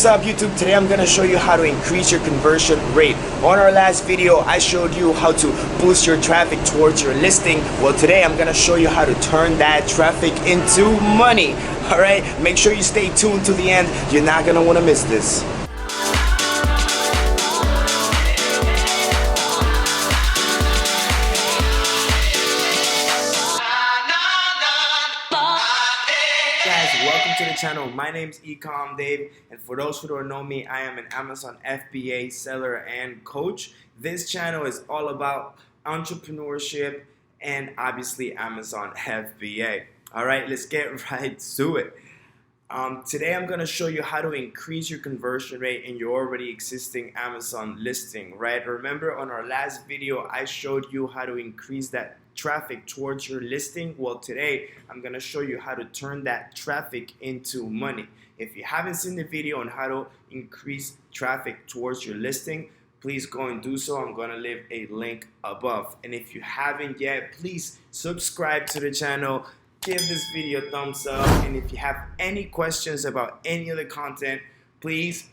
What's up YouTube? Today I'm going to show you how to increase your conversion rate. On our last video I showed you how to boost your traffic towards your listing. Well, today I'm going to show you how to turn that traffic into money. Alright, make sure you stay tuned to the end. You're not going to want to miss this. Guys, welcome to the channel. My name's Ecom Dave, and for those who don't know me, I am an Amazon FBA seller and coach. This channel is all about entrepreneurship and obviously Amazon FBA. All right, let's get right to it. Today I'm going to show you how to increase your conversion rate in your already existing Amazon listing, right? Remember on our last video I showed you how to increase that traffic towards your listing. Well, today I'm going to show you how to turn that traffic into money. If you haven't seen the video on how to increase traffic towards your listing, please go and do so. I'm going to leave a link above. And if you haven't yet, please subscribe to the channel. Give this video a thumbs up, and if you have any questions about any of the content, please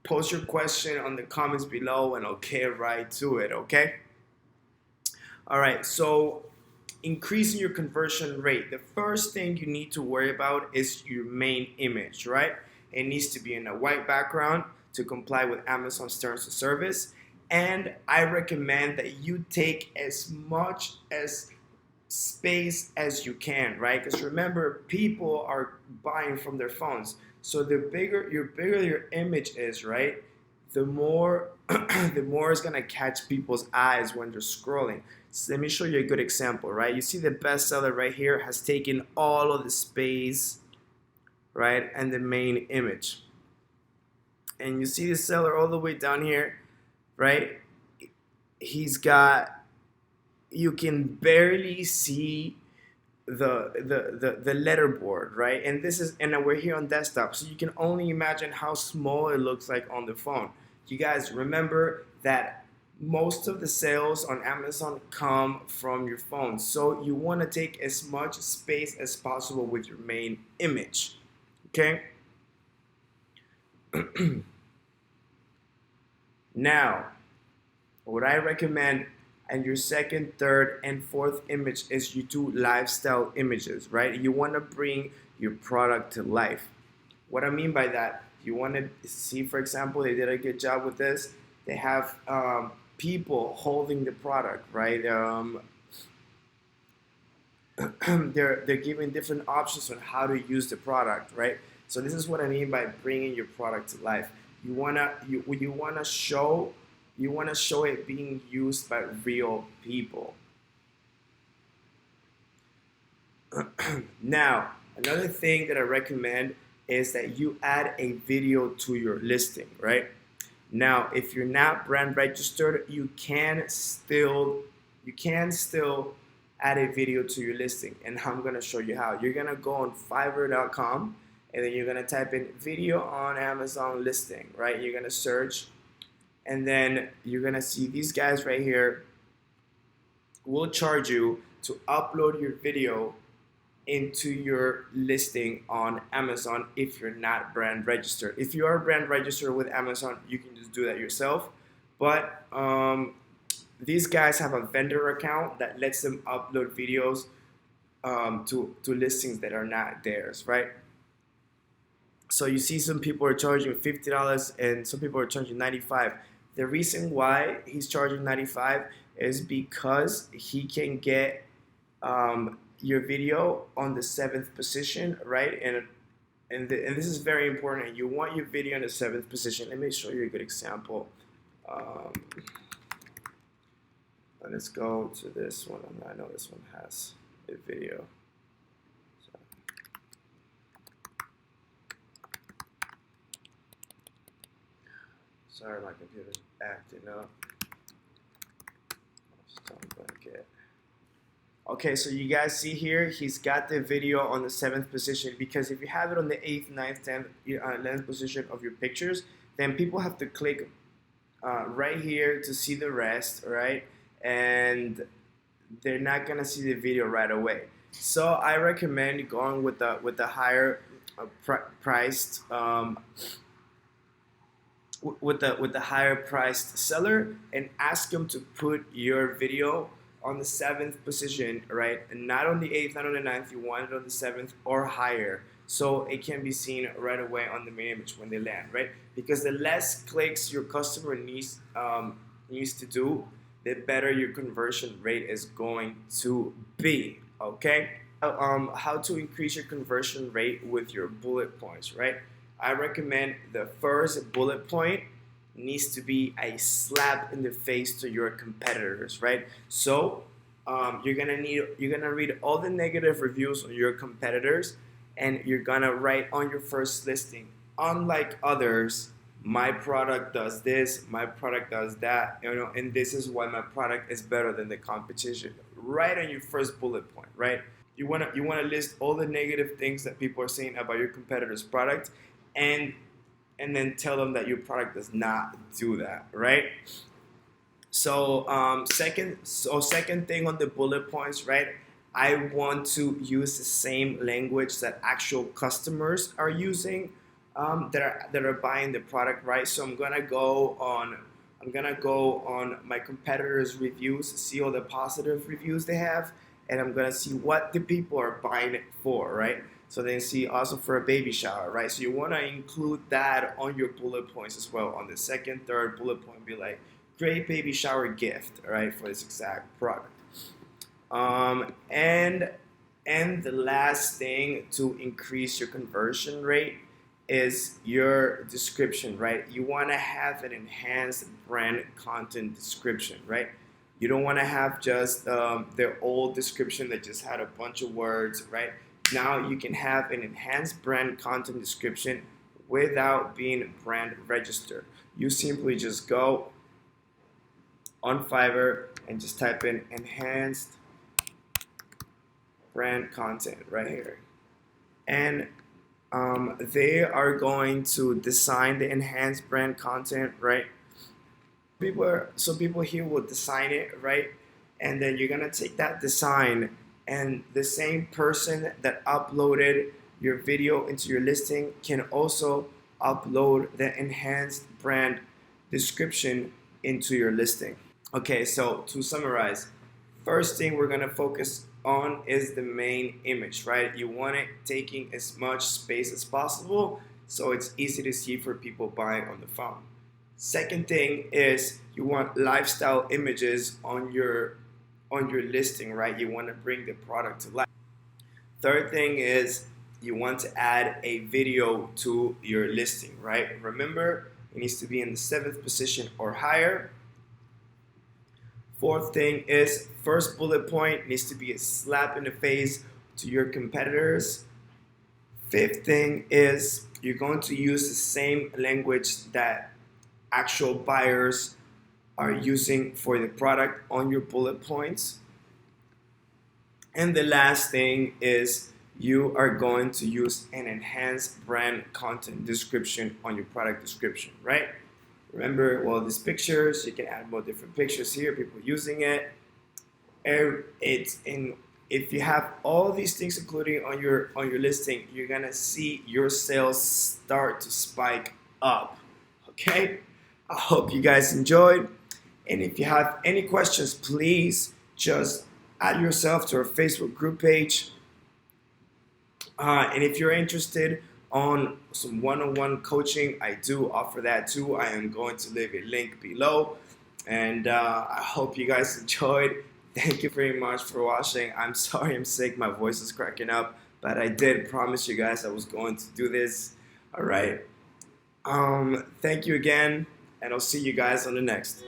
post your question on the comments below and I'll get right to it, okay? Alright, so increasing your conversion rate. The first thing you need to worry about is your main image, right? It needs to be in a white background to comply with Amazon's terms of service, and I recommend that you take as much as space as you can, right? Because remember, people are buying from their phones, so the bigger your image is, right, the more the more it's gonna catch people's eyes when they're scrolling. So let me show you a good example, right? You see the bestseller right here has taken all of the space, right, and the main image, and you see the seller all the way down here, right? He's got, you can barely see the letterboard, right? And this is, and we're here on desktop, so you can only imagine how small it looks like on the phone. You guys remember that most of the sales on Amazon come from your phone, so you want to take as much space as possible with your main image, okay? Now, what I recommend, and your second, third, and fourth image is you do lifestyle images, right? You want to bring your product to life. What I mean by that, you want to see, for example, they did a good job with this. They have people holding the product, right? They're giving different options on how to use the product, right? So this is what I mean by bringing your product to life. You wanna show it being used by real people. Now, another thing that I recommend is that you add a video to your listing, right? Now, if you're not brand registered, you can still add a video to your listing, and I'm gonna show you how. You're gonna go on Fiverr.com, and then you're gonna type in video on Amazon listing, right? You're gonna search, and then you're gonna see these guys right here will charge you to upload your video into your listing on Amazon if you're not brand registered. If you are brand registered with Amazon, you can just do that yourself, but these guys have a vendor account that lets them upload videos to listings that are not theirs, right? So you see some people are charging $50 and some people are charging $95. The reason why he's charging $95 is because he can get your video on the 7th position, right? And this is very important. You want your video in the 7th position. Let me show you a good example. Let's go to this one. I know this one has a video. Sorry, my computer's acting up. Okay, so you guys see here, he's got the video on the 7th position, because if you have it on the 8th, 9th, 10th, 11th position of your pictures, then people have to click right here to see the rest, right? And they're not gonna see the video right away. So I recommend going with the higher priced with the higher priced seller and ask them to put your video on the 7th position, right? And not on the 8th, not on the 9th. You want it on the 7th or higher, so it can be seen right away on the main image when they land, right? Because the less clicks your customer needs to do, the better your conversion rate is going to be. Okay. How to increase your conversion rate with your bullet points, right? I recommend the first bullet point needs to be a slap in the face to your competitors, right? So you're gonna read all the negative reviews on your competitors, and you're gonna write on your first listing, unlike others, my product does this, my product does that, and this is why my product is better than the competition. Right on your first bullet point, right? You wanna list all the negative things that people are saying about your competitor's product, and then tell them that your product does not do that, right? Second thing on the bullet points, right? I want to use the same language that actual customers are using, that are buying the product, right? So I'm gonna go on my competitors' reviews, see all the positive reviews they have, and I'm gonna see what the people are buying it for, right? So then see also for a baby shower, right? So you wanna include that on your bullet points as well. On the second, third bullet point, be like, great baby shower gift, right, for this exact product. And the last thing to increase your conversion rate is your description, right? You want to have an enhanced brand content description, right? You don't want to have just the old description that just had a bunch of words, right? Now you can have an enhanced brand content description without being brand registered. You simply just go on Fiverr and just type in enhanced brand content right here, and they are going to design the enhanced brand content, right? People here will design it, right? And then you're gonna take that design, and the same person that uploaded your video into your listing can also upload the enhanced brand description into your listing. Okay, so to summarize, first thing we're gonna focus on is the main image, right? You want it taking as much space as possible so it's easy to see for people buying on the phone. Second thing is you want lifestyle images on your listing, right? You want to bring the product to life. Third thing is you want to add a video to your listing, right? Remember, it needs to be in the 7th position or higher. Fourth thing is first bullet point needs to be a slap in the face to your competitors. Fifth thing is you're going to use the same language that actual buyers are using for the product on your bullet points. And the last thing is you are going to use an enhanced brand content description on your product description, right? Remember, well, these pictures, you can add more different pictures here, people using it. If you have all these things including on your listing, you're gonna see your sales start to spike up. Okay? I hope you guys enjoyed. And if you have any questions, please just add yourself to our Facebook group page. And if you're interested on some one-on-one coaching, I do offer that too. I am going to leave a link below. And I hope you guys enjoyed. Thank you very much for watching. I'm sorry I'm sick. My voice is cracking up. But I did promise you guys I was going to do this. All right. Thank you again. And I'll see you guys on the next.